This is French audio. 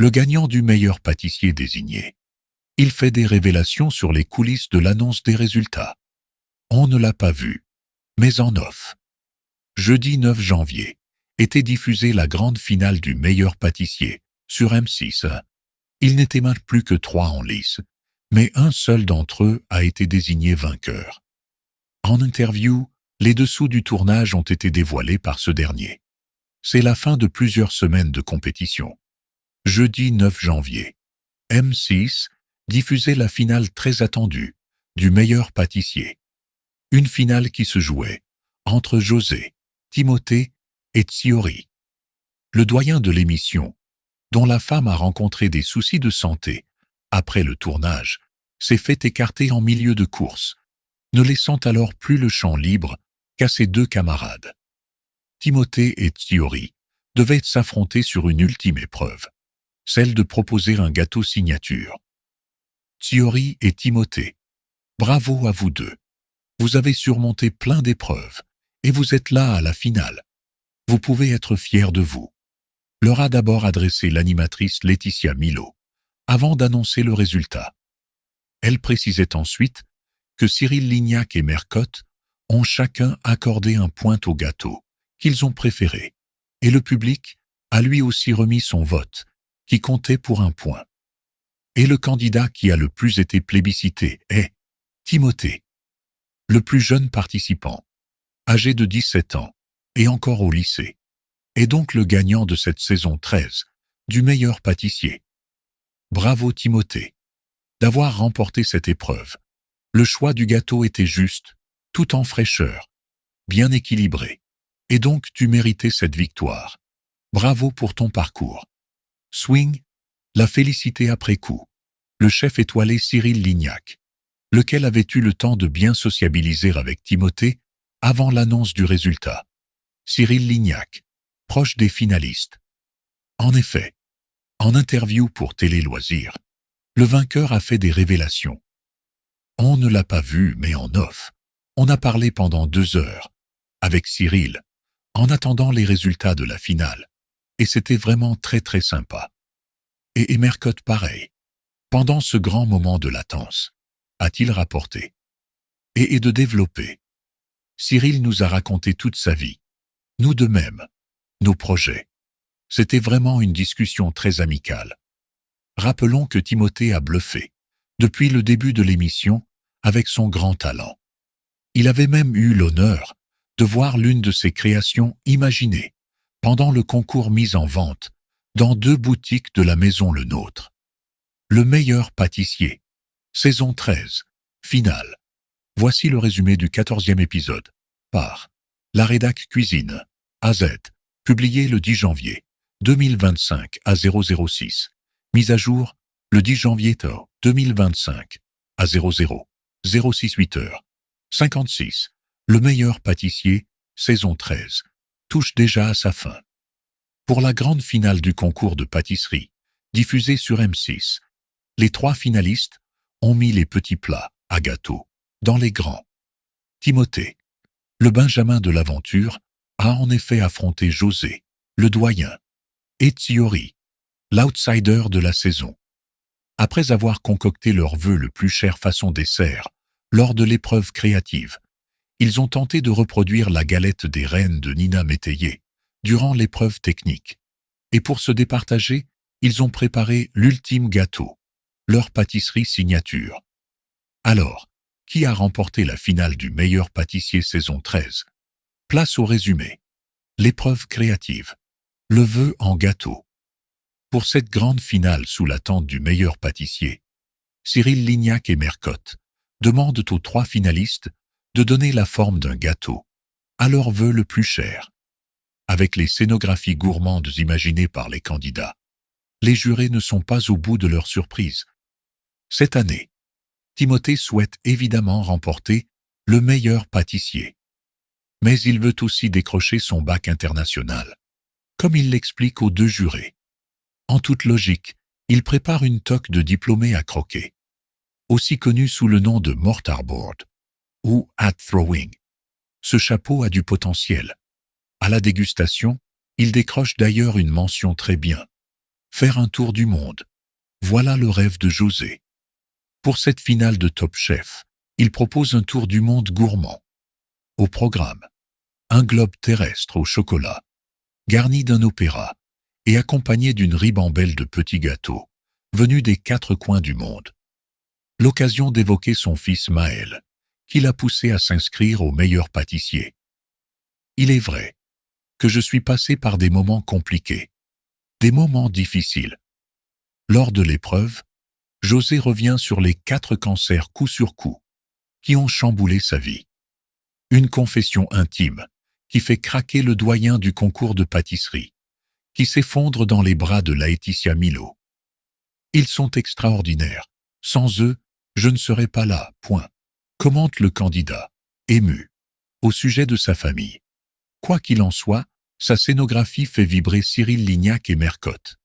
le gagnant du meilleur pâtissier désigné. Il fait des révélations sur les coulisses de l'annonce des résultats. On ne l'a pas vu, mais en off. Jeudi 9 janvier, était diffusée la grande finale du meilleur pâtissier, sur M6. Il n'était même plus que 3 en lice, mais un seul d'entre eux a été désigné vainqueur. En interview, les dessous du tournage ont été dévoilés par ce dernier. C'est la fin de plusieurs semaines de compétition. Jeudi 9 janvier, M6 diffusait la finale très attendue du meilleur pâtissier. Une finale qui se jouait entre José, Timothée et Tsiori. Le doyen de l'émission, dont la femme a rencontré des soucis de santé après le tournage, s'est fait écarter en milieu de course, ne laissant alors plus le champ libre qu'à ses 2 camarades. Timothée et Tsiori devaient s'affronter sur une ultime épreuve, celle de proposer un gâteau signature. Tsiori et Timothée, bravo à vous deux. Vous avez surmonté plein d'épreuves, et vous êtes là à la finale. Vous pouvez être fiers de vous. Leur a d'abord adressé l'animatrice Laetitia Milo, avant d'annoncer le résultat. Elle précisait ensuite que Cyril Lignac et Mercotte ont chacun accordé un point au gâteau qu'ils ont préféré, et le public a lui aussi remis son vote, qui comptait pour 1 point. Et le candidat qui a le plus été plébiscité est Timothée, le plus jeune participant, âgé de 17 ans, et encore au lycée, est donc le gagnant de cette saison 13, du meilleur pâtissier. Bravo Timothée, d'avoir remporté cette épreuve. Le choix du gâteau était juste, tout en fraîcheur, bien équilibré, et donc tu méritais cette victoire. Bravo pour ton parcours. Swing l'a félicité après coup, le chef étoilé Cyril Lignac, lequel avait eu le temps de bien sociabiliser avec Timothée avant l'annonce du résultat. Cyril Lignac, proche des finalistes. En effet, en interview pour Télé Loisirs, le vainqueur a fait des révélations. On ne l'a pas vu, mais en off, on a parlé pendant 2 heures, avec Cyril, en attendant les résultats de la finale, et c'était vraiment très très sympa. Et Mercotte pareil, pendant ce grand moment de latence, a-t-il rapporté. Et de développer. Cyril nous a raconté toute sa vie, nous de même, nos projets. C'était vraiment une discussion très amicale. Rappelons que Timothée a bluffé, depuis le début de l'émission, avec son grand talent. Il avait même eu l'honneur de voir l'une de ses créations imaginées pendant le concours mis en vente dans 2 boutiques de la maison Le Nôtre. Le meilleur pâtissier, saison 13, finale. Voici le résumé du 14e épisode, par La Rédac Cuisine, AZ, publié le 10 janvier 2025 à 006, mise à jour le 10 janvier 2025 à 006 heures 56. Le meilleur pâtissier, saison 13, touche déjà à sa fin. Pour la grande finale du concours de pâtisserie, diffusée sur M6, les 3 finalistes ont mis les petits plats à gâteau dans les grands. Timothée, le Benjamin de l'aventure, a en effet affronté José, le doyen, et Tsiori, l'outsider de la saison. Après avoir concocté leur vœu le plus cher façon dessert lors de l'épreuve créative, ils ont tenté de reproduire la galette des reines de Nina Métayer durant l'épreuve technique. Et pour se départager, ils ont préparé l'ultime gâteau, leur pâtisserie signature. Alors, qui a remporté la finale du meilleur pâtissier saison 13? Place au résumé. L'épreuve créative. Le vœu en gâteau. Pour cette grande finale sous la tente du meilleur pâtissier, Cyril Lignac et Mercotte demandent aux 3 finalistes de donner la forme d'un gâteau, à leur vœu le plus cher. Avec les scénographies gourmandes imaginées par les candidats, les jurés ne sont pas au bout de leur surprise. Cette année, Timothée souhaite évidemment remporter le meilleur pâtissier. Mais il veut aussi décrocher son bac international, comme il l'explique aux 2 jurés. En toute logique, il prépare une toque de diplômé à croquer, aussi connue sous le nom de mortarboard ou hat throwing. Ce chapeau a du potentiel. À la dégustation, il décroche d'ailleurs une mention très bien. Faire un tour du monde. Voilà le rêve de José. Pour cette finale de Top Chef, il propose un tour du monde gourmand. Au programme, un globe terrestre au chocolat, garni d'un opéra et accompagné d'une ribambelle de petits gâteaux, venus des 4 coins du monde. L'occasion d'évoquer son fils Maël, qui l'a poussé à s'inscrire au meilleur pâtissier. Il est vrai que je suis passé par des moments compliqués, des moments difficiles. Lors de l'épreuve, José revient sur les 4 cancers coup sur coup, qui ont chamboulé sa vie. Une confession intime qui fait craquer le doyen du concours de pâtisserie, qui s'effondre dans les bras de Laetitia Milo. Ils sont extraordinaires. Sans eux, je ne serais pas là, point. Commente le candidat, ému, au sujet de sa famille. Quoi qu'il en soit, sa scénographie fait vibrer Cyril Lignac et Mercotte.